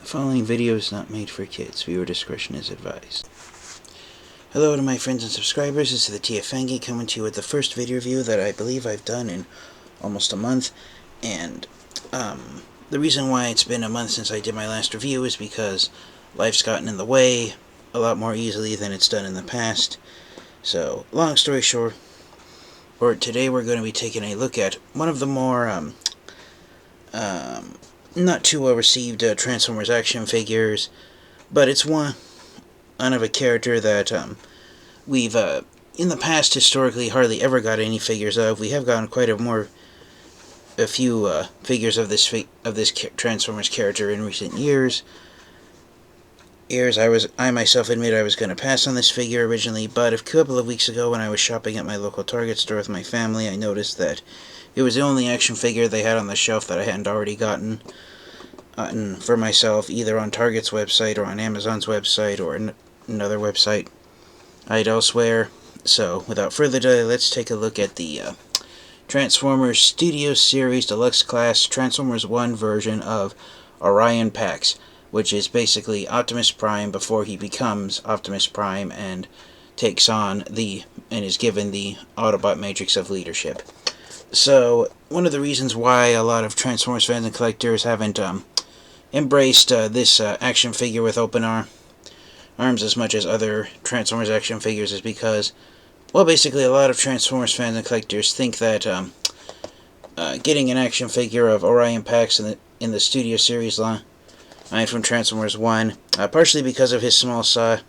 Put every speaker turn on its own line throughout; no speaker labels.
Following video is not made for kids. Viewer discretion is advised. Hello to my friends and subscribers. This is the TFangy coming to you with the first video review that I believe I've done in almost a month. And the reason why it's been a month since I did my last review is because life's gotten in the way a lot more easily than it's done in the past. So, long story short, today we're going to be taking a look at one of the more not too well received Transformers action figures, but it's one of a character that we've in the past historically hardly ever got any figures of. We have gotten quite a few figures of this Transformers character in recent years. I myself admit I was going to pass on this figure originally, but a couple of weeks ago when I was shopping at my local Target store with my family, I noticed that it was the only action figure they had on the shelf that I hadn't already gotten for myself, either on Target's website or on Amazon's website or another website I'd elsewhere. So, without further delay, let's take a look at the Transformers Studio Series Deluxe Class Transformers 1 version of Orion Pax, which is basically Optimus Prime before he becomes Optimus Prime and takes on and is given the Autobot Matrix of Leadership. So, one of the reasons why a lot of Transformers fans and collectors haven't embraced this action figure with open arms as much as other Transformers action figures is because, well, basically a lot of Transformers fans and collectors think that getting an action figure of Orion Pax in the Studio Series line from Transformers 1, partially because of his small size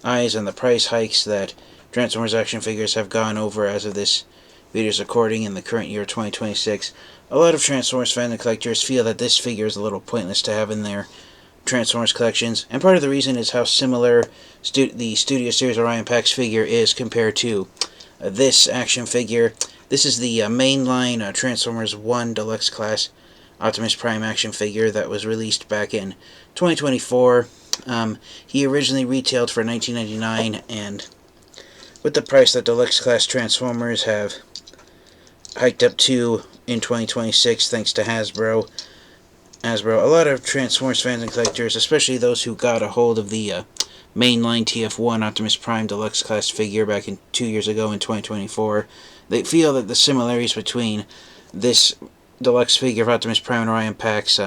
and the price hikes that Transformers action figures have gone over as of this video's recording in the current year 2026, a lot of Transformers fans and collectors feel that this figure is a little pointless to have in their Transformers collections, and part of the reason is how similar the Studio Series Orion Pax figure is compared to this action figure. This is the mainline Transformers 1 Deluxe Class Optimus Prime action figure that was released back in 2024. He originally retailed for $19.99, and with the price that Deluxe Class Transformers have hiked up to in 2026 thanks to Hasbro, a lot of Transformers fans and collectors, especially those who got a hold of the mainline TF1 Optimus Prime Deluxe Class figure back 2 years ago in 2024, they feel that the similarities between this deluxe figure of Optimus Prime and Orion Pax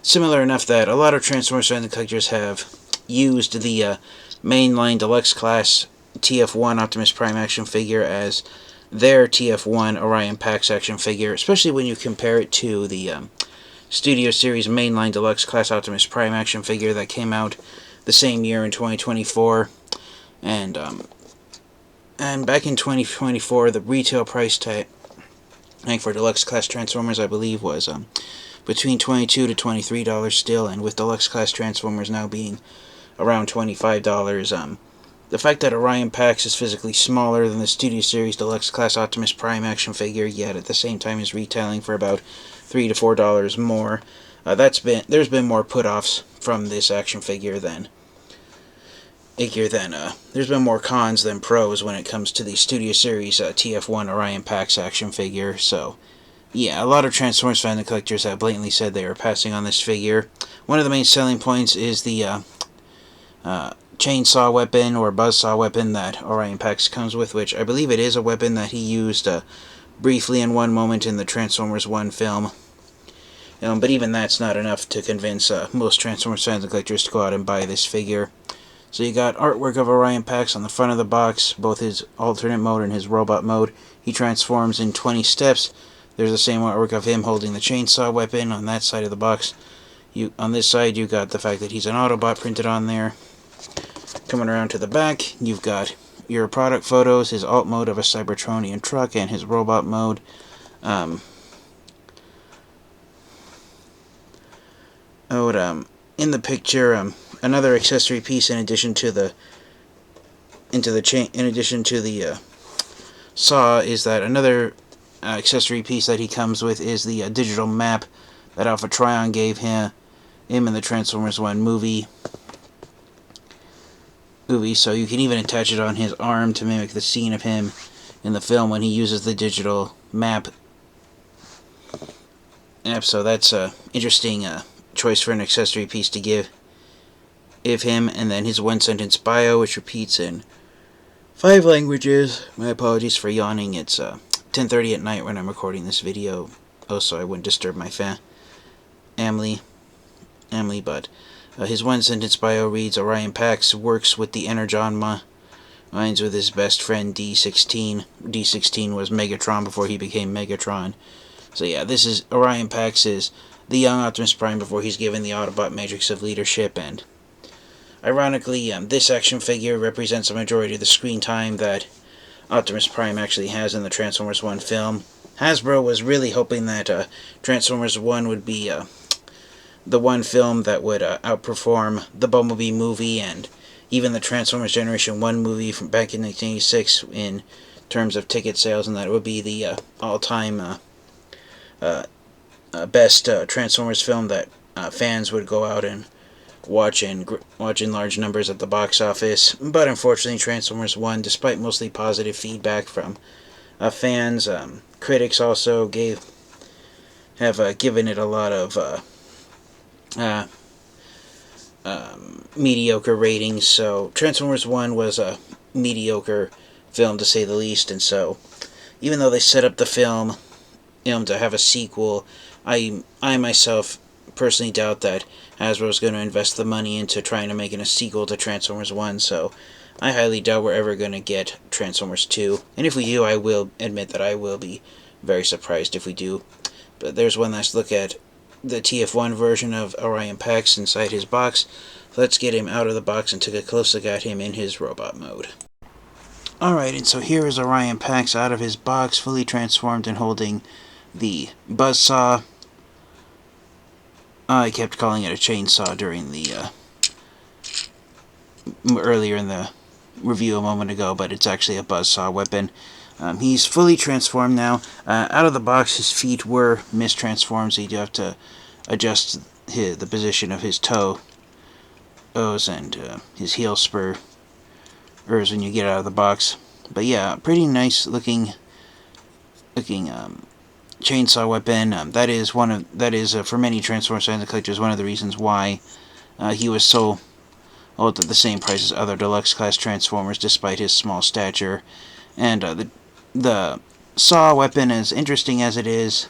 similar enough that a lot of Transformers fans and collectors have used the mainline Deluxe Class TF1 Optimus Prime action figure as their TF1 Orion Pax action figure, especially when you compare it to the Studio Series mainline Deluxe Class Optimus Prime action figure that came out the same year in 2024. And back in 2024, the retail price tag for Deluxe Class Transformers, I believe, was between $22 to $23 still, and with Deluxe Class Transformers now being around $25, the fact that Orion Pax is physically smaller than the Studio Series Deluxe Class Optimus Prime action figure, yet at the same time is retailing for about $3 to $4 more, there's been more put-offs from this action figure than there's been more cons than pros when it comes to the Studio Series TF1 Orion Pax action figure. So, yeah, a lot of Transformers fans and collectors have blatantly said they are passing on this figure. One of the main selling points is the chainsaw weapon or buzzsaw weapon that Orion Pax comes with, which I believe it is a weapon that he used briefly in one moment in the Transformers 1 film. But even that's not enough to convince most Transformers fans and collectors to go out and buy this figure. So you got artwork of Orion Pax on the front of the box, both his alternate mode and his robot mode. He transforms in 20 steps. There's the same artwork of him holding the chainsaw weapon on that side of the box. On this side, you got the fact that he's an Autobot printed on there. Coming around to the back, you've got your product photos, his alt mode of a Cybertronian truck, and his robot mode. In the picture, another accessory piece in addition to the saw is that another accessory piece that he comes with is the digital map that Alpha Trion gave him in the Transformers 1 movie, so you can even attach it on his arm to mimic the scene of him in the film when he uses the digital map. So that's interesting choice for an accessory piece to give him, and then his one-sentence bio, which repeats in 5 languages. My apologies for yawning. It's 10:30 at night when I'm recording this video. So I wouldn't disturb my family. But his one-sentence bio reads, Orion Pax works with the energon minds with his best friend D16. D16 was Megatron before he became Megatron. So yeah, this is Orion Pax is the young Optimus Prime before he's given the Autobot matrix of leadership, and ironically, this action figure represents a majority of the screen time that Optimus Prime actually has in the Transformers 1 film. Hasbro was really hoping that Transformers 1 would be the one film that would outperform the Bumblebee movie and even the Transformers Generation 1 movie from back in 1986 in terms of ticket sales, and that it would be the all-time best Transformers film that fans would go out and watch in large numbers at the box office. But unfortunately, Transformers 1, despite mostly positive feedback from fans, critics also have given it a lot of mediocre ratings. So Transformers 1 was a mediocre film, to say the least, and so even though they set up the film to have a sequel, I myself personally doubt that Hasbro is going to invest the money into trying to make a sequel to Transformers 1, so I highly doubt we're ever going to get Transformers 2. And if we do, I will admit that I will be very surprised if we do. But there's one last look at the TF1 version of Orion Pax inside his box. Let's get him out of the box and take a close look at him in his robot mode. Alright, and so here is Orion Pax out of his box, fully transformed and holding the buzzsaw. I kept calling it a chainsaw during the earlier in the review a moment ago, but it's actually a buzzsaw weapon. He's fully transformed now. Out of the box, his feet were mistransformed, so you do have to adjust the position of his toes and his heel spurs when you get out of the box. But yeah, pretty nice looking chainsaw weapon. That is for many Transformers fans and collectors one of the reasons why he was so at the same price as other deluxe class Transformers, despite his small stature. And the saw weapon, as interesting as it is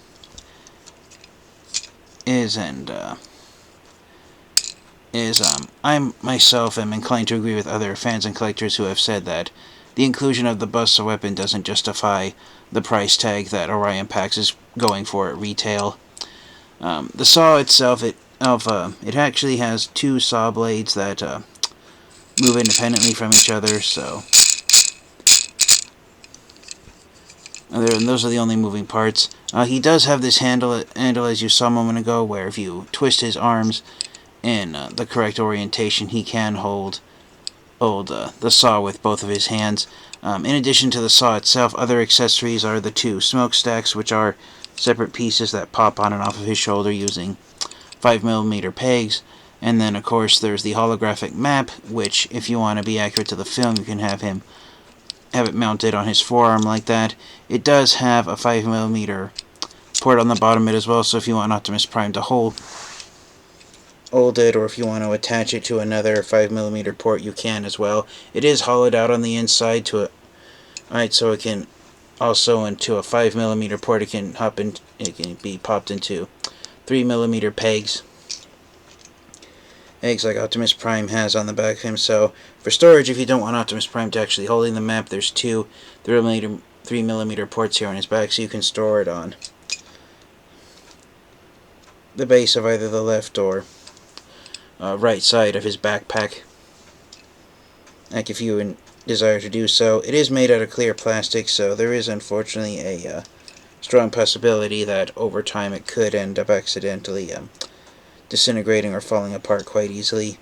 I myself am inclined to agree with other fans and collectors who have said that the inclusion of the buzzsaw weapon doesn't justify the price tag that Orion Pax is going for at retail. The saw itself, it actually has 2 saw blades that move independently from each other, so and those are the only moving parts. He does have this handle as you saw a moment ago, where if you twist his arms in the correct orientation, he can hold the saw with both of his hands. In addition to the saw itself, other accessories are the 2 smokestacks, which are separate pieces that pop on and off of his shoulder using 5mm pegs. And then, of course, there's the holographic map, which, if you want to be accurate to the film, you can have it mounted on his forearm like that. It does have a 5mm port on the bottom of it as well, so if you want Optimus Prime to hold it, or if you want to attach it to another 5mm port, you can as well. It is hollowed out on the inside so it can also into a 5mm port. It can be popped into 3mm pegs like Optimus Prime has on the back of him. So for storage, if you don't want Optimus Prime to actually holding the map, there's 2 3mm ports here on his back, so you can store it on the base of either the left or right side of his backpack, like if you desire to do so. It is made out of clear plastic, so there is unfortunately a strong possibility that over time it could end up accidentally disintegrating or falling apart quite easily.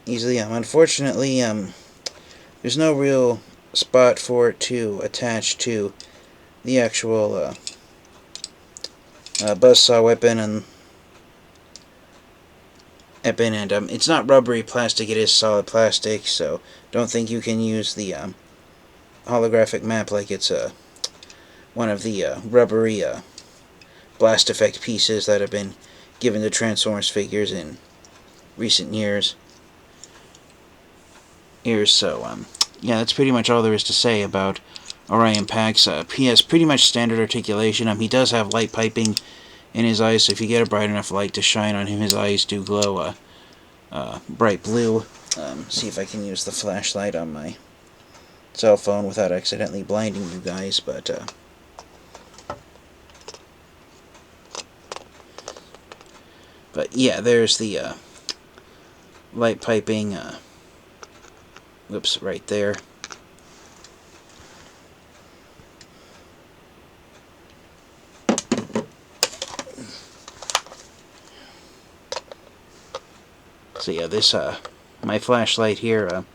Unfortunately, there's no real spot for it to attach to the actual buzzsaw weapon, and it's not rubbery plastic, it is solid plastic, so don't think you can use the holographic map like it's one of the rubbery blast effect pieces that have been given to Transformers figures in recent years. So, yeah, that's pretty much all there is to say about Orion Pax. He has pretty much standard articulation. He does have light piping in his eyes, so if you get a bright enough light to shine on him, his eyes do glow bright blue. See if I can use the flashlight on my cell phone without accidentally blinding you guys, but yeah, there's the light piping. Whoops, right there. So yeah, this my flashlight here,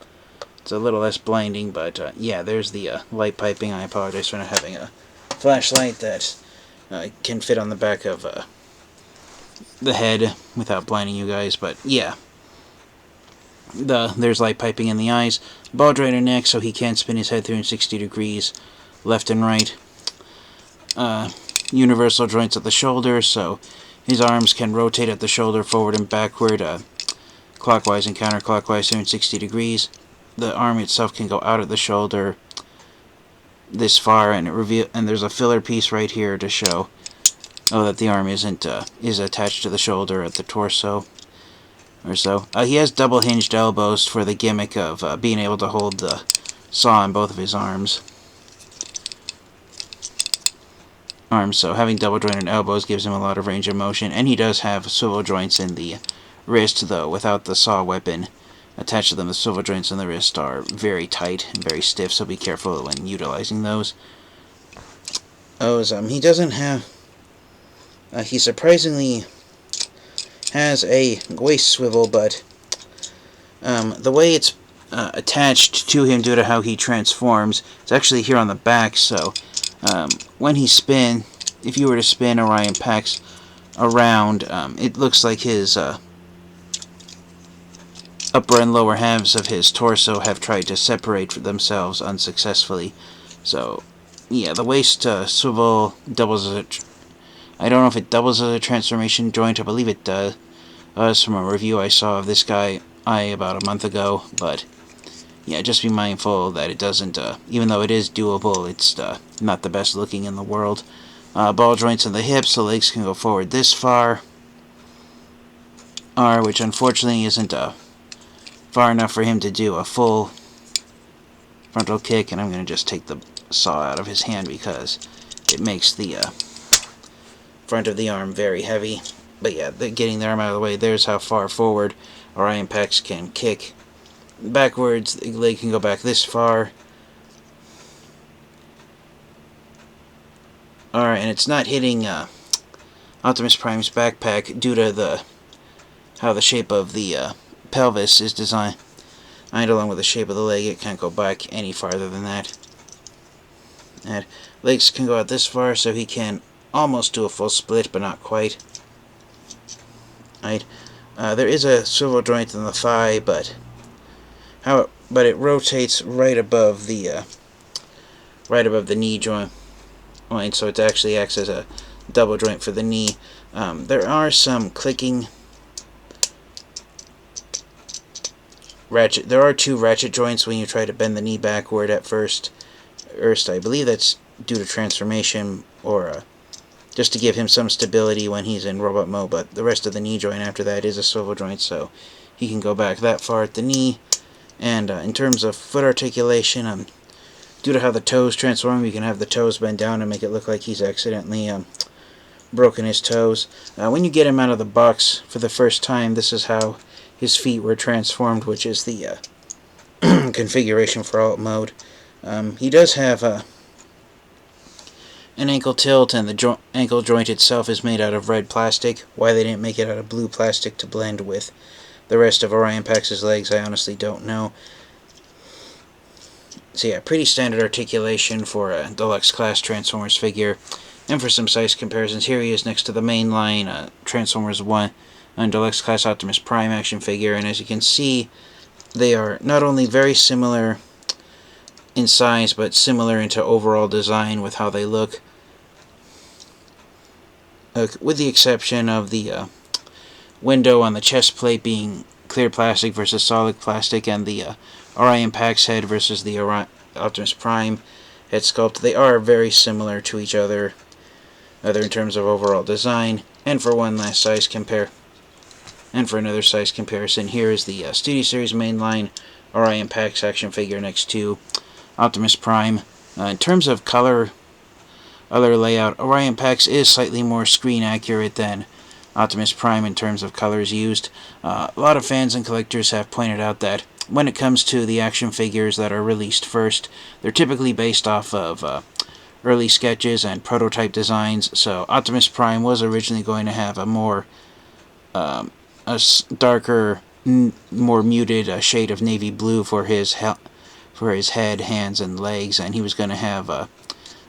it's a little less blinding, but yeah, there's the light piping. I apologize for not having a flashlight that can fit on the back of the head without blinding you guys, but yeah. There's light piping in the eyes, ball jointed neck so he can spin his head 360 degrees left and right. Universal joints at the shoulder, so his arms can rotate at the shoulder forward and backward, clockwise and counterclockwise 360 degrees. The arm itself can go out at the shoulder this far, and there's a filler piece right here to show that the arm is attached to the shoulder at the torso or so. He has double hinged elbows for the gimmick of being able to hold the saw in both of his arms. So having double jointed elbows gives him a lot of range of motion, and he does have swivel joints in the wrist, though without the saw weapon attached to them. The swivel joints in the wrist are very tight and very stiff, so be careful when utilizing those. He doesn't have... he surprisingly has a waist swivel, but the way it's attached to him due to how he transforms, it's actually here on the back, so when he if you were to spin Orion Pax around, it looks like his upper and lower halves of his torso have tried to separate themselves unsuccessfully. So, yeah, the waist swivel doubles as I don't know if it doubles as a transformation joint. I believe it does. From a review I saw of this guy about a month ago, but yeah, just be mindful that it doesn't, even though it is doable, it's not the best looking in the world. Ball joints in the hips, the legs can go forward this far, which unfortunately isn't far enough for him to do a full frontal kick, and I'm going to just take the saw out of his hand because it makes the front of the arm very heavy. But yeah, getting the arm out of the way, there's how far forward Orion Pax can kick. Backwards, the leg can go back this far. Alright, and it's not hitting Optimus Prime's backpack due to how the shape of the pelvis is designed. Along with the shape of the leg, it can't go back any farther than that. And legs can go out this far, so he can almost do a full split, but not quite. Right. There is a swivel joint in the thigh, but it rotates right above the knee joint, so it actually acts as a double joint for the knee. There are some clicking ratchet. There are two ratchet joints when you try to bend the knee backward at first. I believe that's due to transformation, or just to give him some stability when he's in robot mode, but the rest of the knee joint after that is a swivel joint, so he can go back that far at the knee. And in terms of foot articulation, due to how the toes transform, you can have the toes bend down and make it look like he's accidentally broken his toes. When you get him out of the box for the first time, this is how his feet were transformed, which is the configuration for alt mode. He does have an ankle tilt, and the ankle joint itself is made out of red plastic. Why they didn't make it out of blue plastic to blend with the rest of Orion Pax's legs, I honestly don't know. So yeah, pretty standard articulation for a deluxe class Transformers figure. And for some size comparisons, here he is next to the mainline Transformers 1 and deluxe class Optimus Prime action figure, and as you can see, they are not only very similar in size, but similar into overall design with how they look. with the exception of the window on the chest plate being clear plastic versus solid plastic, and the Orion Pax head versus the Optimus Prime head sculpt. They are very similar to each other, in terms of overall design. And for one last size compare, and for another size comparison, here is the Studio Series mainline Orion Pax action figure next to Optimus Prime. In terms of color layout, Orion Pax is slightly more screen accurate than Optimus Prime in terms of colors used. A lot of fans and collectors have pointed out that when it comes to the action figures that are released first, they're typically based off of early sketches and prototype designs. So Optimus Prime was originally going to have a more darker, more muted shade of navy blue for his head, hands, and legs, and he was going to have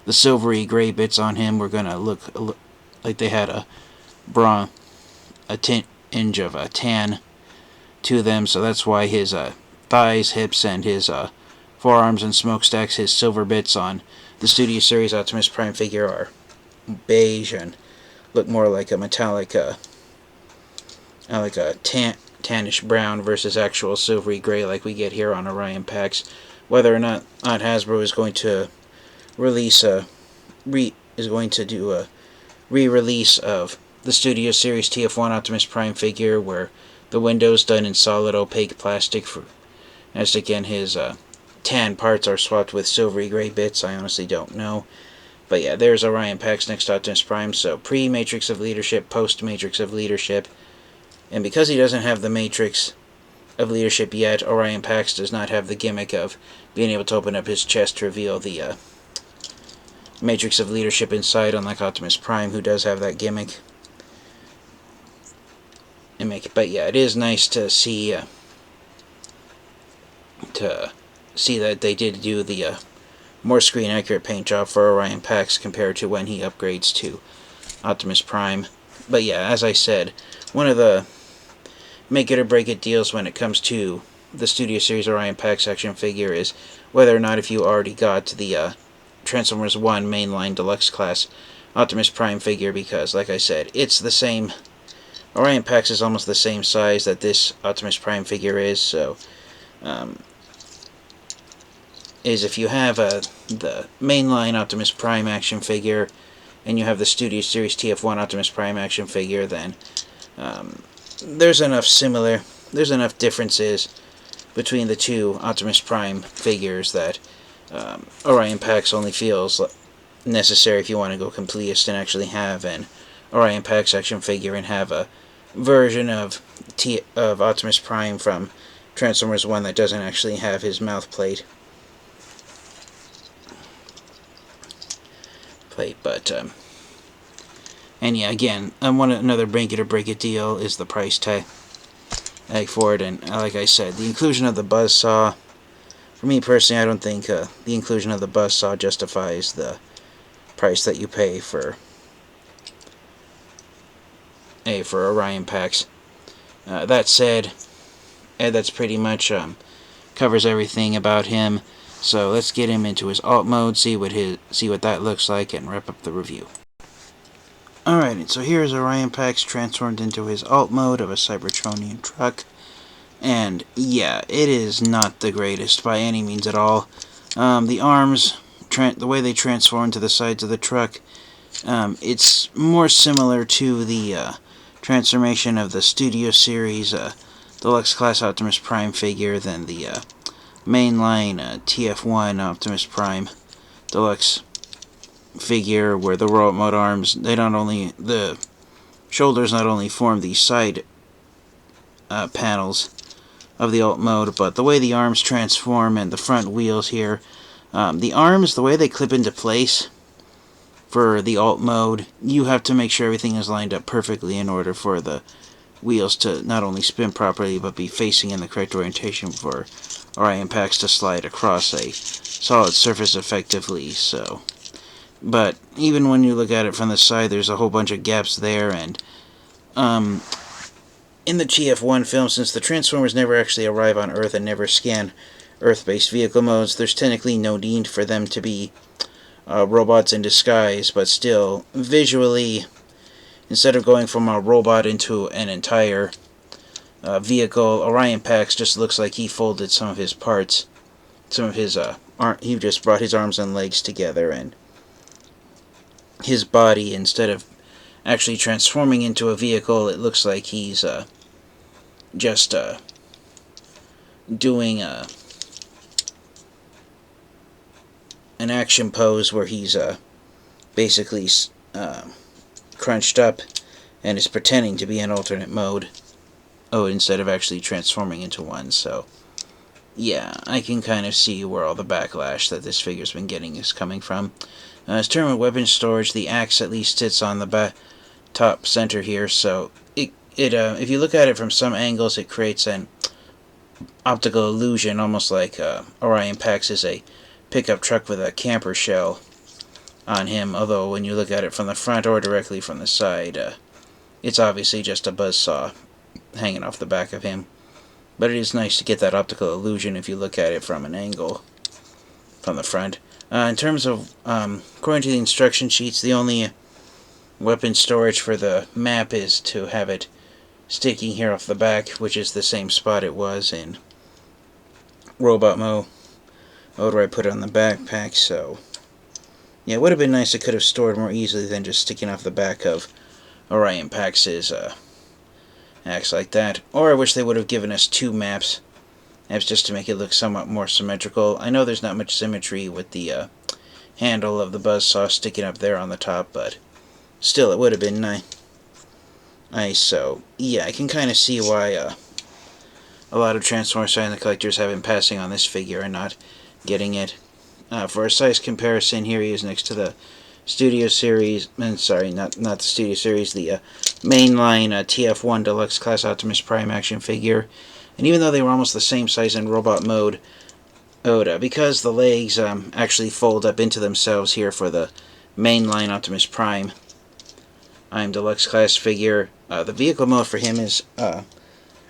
the silvery gray bits on him were going to look like they had a tinge of a tan to them. So that's why his thighs, hips, and his forearms and smokestacks, his silver bits on the Studio Series Optimus Prime figure are beige and look more like a metallic, like a tannish brown versus actual silvery gray like we get here on Orion Pax. Whether or not Hasbro is going to release do a re-release of the Studio Series TF1 Optimus Prime figure where the window's done in solid opaque plastic, as again his tan parts are swapped with silvery gray bits, I honestly don't know. But yeah, there's Orion Pax next to Optimus Prime, so pre-Matrix of Leadership, post-Matrix of Leadership. And because he doesn't have the Matrix of Leadership yet, Orion Pax does not have the gimmick of being able to open up his chest to reveal the Matrix of Leadership inside, unlike Optimus Prime, who does have that gimmick. But yeah, it is nice to see that they did do the more screen accurate paint job for Orion Pax compared to when he upgrades to Optimus Prime. But yeah, as I said, one of the make it or break it deals when it comes to the Studio Series Orion Pax action figure is whether or not, if you already got the Transformers 1 mainline deluxe class Optimus Prime figure, because like I said, it's the same. Orion Pax is almost the same size that this Optimus Prime figure is, so if you have the mainline Optimus Prime action figure and you have the Studio Series TF1 Optimus Prime action figure, then there's enough differences between the two Optimus Prime figures that Orion Pax only feels necessary if you want to go completist and actually have an Orion Pax action figure and have a version of Optimus Prime from Transformers 1 that doesn't actually have his mouth plate. But and yeah, again, another break it deal is the price tag for it, and like I said, the inclusion of the buzzsaw. For me personally, I don't think the inclusion of the buzzsaw justifies the price that you pay for Orion Pax. That said, that's pretty much covers everything about him. So let's get him into his alt mode, see what that looks like, and wrap up the review. Alright, and so here's Orion Pax transformed into his alt mode of a Cybertronian truck. And yeah, it is not the greatest by any means at all. The arms, the way they transform to the sides of the truck, it's more similar to the transformation of the Studio Series Deluxe Class Optimus Prime figure than the mainline TF1 Optimus Prime Deluxe figure, where the robot mode arms, the shoulders not only form the side panels of the alt mode, but the way the arms transform and the front wheels here, the arms, the way they clip into place for the alt mode, you have to make sure everything is lined up perfectly in order for the wheels to not only spin properly but be facing in the correct orientation for Orion Pax to slide across a solid surface effectively. But even when you look at it from the side, there's a whole bunch of gaps there, and in the TF1 film, since the Transformers never actually arrive on Earth and never scan Earth-based vehicle modes, there's technically no need for them to be robots in disguise, but still, visually, instead of going from a robot into an entire vehicle, Orion Pax just looks like he folded some of his parts, some of his he just brought his arms and legs together, and his body, instead of actually transforming into a vehicle, it looks like he's just doing an action pose where he's basically crunched up and is pretending to be an alternate mode. Oh, instead of actually transforming into one. So, yeah, I can kind of see where all the backlash that this figure's been getting is coming from. As term of weapon storage, the axe at least sits on the top center here, so if you look at it from some angles, it creates an optical illusion, almost like Orion Pax is a pickup truck with a camper shell on him, although when you look at it from the front or directly from the side, it's obviously just a buzzsaw hanging off the back of him. But it is nice to get that optical illusion if you look at it from an angle from the front. In terms of, according to the instruction sheets, the only weapon storage for the map is to have it sticking here off the back, which is the same spot it was in robot mode where I put it on the backpack. So yeah, it would have been nice. It could have stored more easily than just sticking off the back of Orion Pax's axe like that. Or I wish they would have given us two maps just to make it look somewhat more symmetrical. I know there's not much symmetry with the handle of the buzzsaw sticking up there on the top, but still, it would have been nice. So yeah, I can kind of see why a lot of Transformers fan collectors have been passing on this figure and not getting it. For a size comparison, here he is next to the Studio Series, and sorry, not the Studio Series, the mainline TF1 Deluxe Class Optimus Prime action figure. And even though they were almost the same size in robot mode, because the legs actually fold up into themselves here for the mainline Optimus Prime Deluxe Class figure, the vehicle mode for him is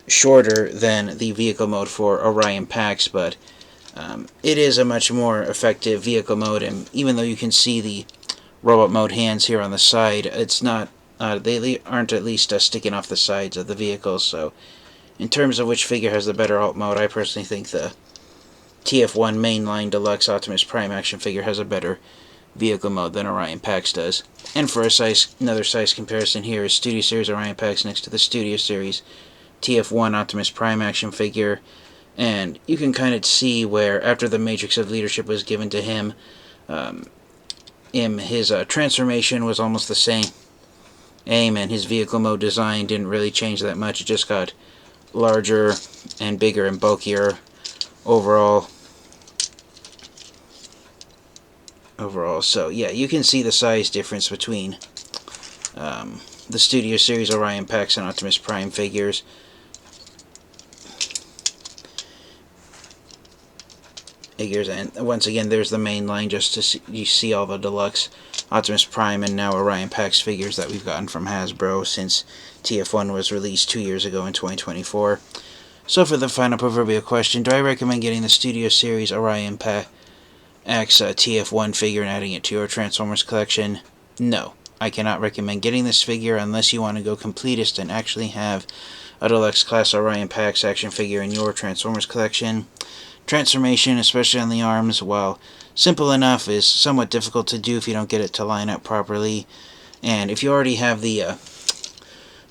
shorter than the vehicle mode for Orion Pax, but it is a much more effective vehicle mode, and even though you can see the robot mode hands here on the side, it's not, they aren't at least sticking off the sides of the vehicle. So in terms of which figure has the better alt mode, I personally think the TF1 mainline Deluxe Optimus Prime action figure has a better vehicle mode than Orion Pax does. And for another size comparison, here is Studio Series Orion Pax next to the Studio Series TF1 Optimus Prime action figure. And you can kind of see where, after the Matrix of Leadership was given to him, his transformation was almost the same. And his vehicle mode design didn't really change that much. It just got larger and bigger and bulkier overall. So yeah, you can see the size difference between the Studio Series Orion Pax and Optimus Prime figures. And once again, there's the main line, just to see, you see all the deluxe Optimus Prime and now Orion Pax figures that we've gotten from Hasbro since TF1 was released 2 years ago in 2024. So for the final proverbial question, do I recommend getting the Studio Series Orion Pax TF1 figure and adding it to your Transformers collection? No, I cannot recommend getting this figure unless you want to go completist and actually have a Deluxe Class Orion Pax action figure in your Transformers collection. Transformation, especially on the arms, while simple enough, is somewhat difficult to do if you don't get it to line up properly. And if you already have the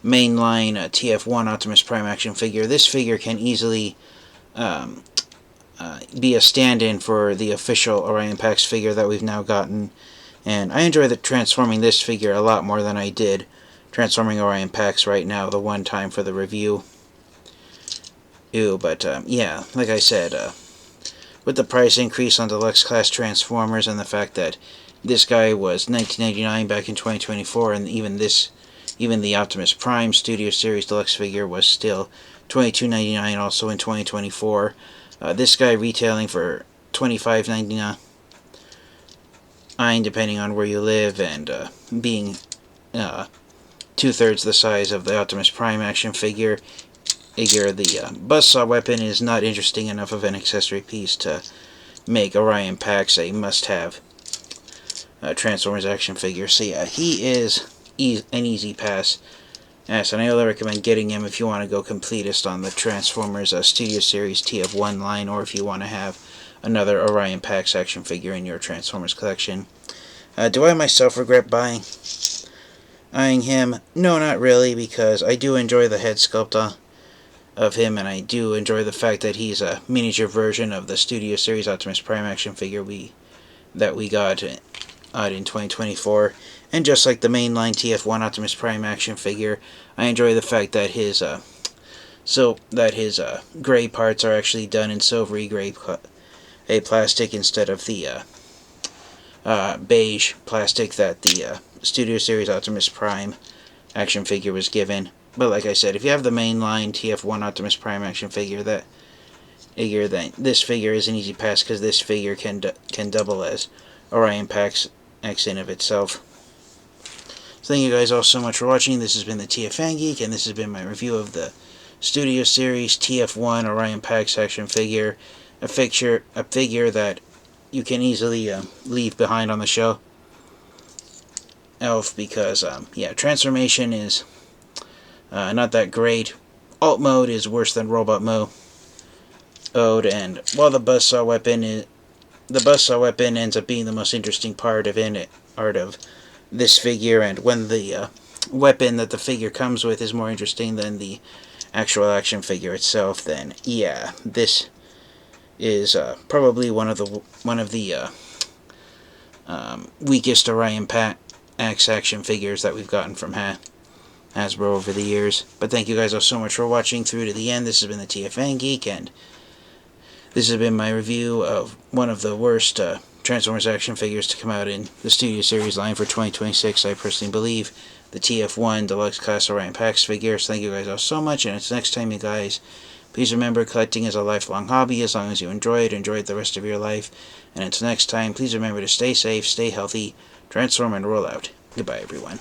mainline TF1 Optimus Prime action figure, this figure can easily be a stand-in for the official Orion Pax figure that we've now gotten. And I enjoy transforming this figure a lot more than I did transforming Orion Pax right now, the one time for the review. But yeah, like I said, with the price increase on Deluxe Class Transformers and the fact that this guy was $19.99 back in 2024, and even the Optimus Prime Studio Series Deluxe figure was still $22.99 also in 2024. This guy retailing for $25.99, depending on where you live, and being 2/3 the size of the Optimus Prime action figure. The buzzsaw weapon is not interesting enough of an accessory piece to make Orion Pax a must-have Transformers action figure. So yeah, he is an easy pass. Yes, and I only recommend getting him if you want to go completist on the Transformers Studio Series TF1 line, or if you want to have another Orion Pax action figure in your Transformers collection. Do I myself regret eyeing him? No, not really, because I do enjoy the head sculpt of him, and I do enjoy the fact that he's a miniature version of the Studio Series Optimus Prime action figure that we got out in 2024. And just like the mainline TF1 Optimus Prime action figure, I enjoy the fact that his gray parts are actually done in silvery gray plastic instead of the beige plastic that the Studio Series Optimus Prime action figure was given. But like I said, if you have the mainline TF1 Optimus Prime action figure, then this figure is an easy pass, because this figure can double as Orion Pax X in of itself. So thank you guys all so much for watching. This has been the TF Geek, and this has been my review of the Studio Series TF1 Orion Pax action figure, a figure that you can easily leave behind on the shelf, because transformation is not that great. Alt mode is worse than robot mode, and while the buzzsaw weapon ends up being the most interesting part of this figure, and when the weapon that the figure comes with is more interesting than the actual action figure itself, then yeah, this is probably one of the weakest Orion Pax action figures that we've gotten from Hasbro over the years. But thank you guys all so much for watching through to the end. This has been the TFN Geek, and this has been my review of one of the worst Transformers action figures to come out in the Studio Series line for 2026, I personally believe, the TF1 Deluxe Class Orion Pax figures. Thank you guys all so much, and until next time, you guys, please remember, collecting is a lifelong hobby. As long as you enjoy it the rest of your life. And until next time, please remember to stay safe, stay healthy, transform, and roll out. Goodbye, everyone.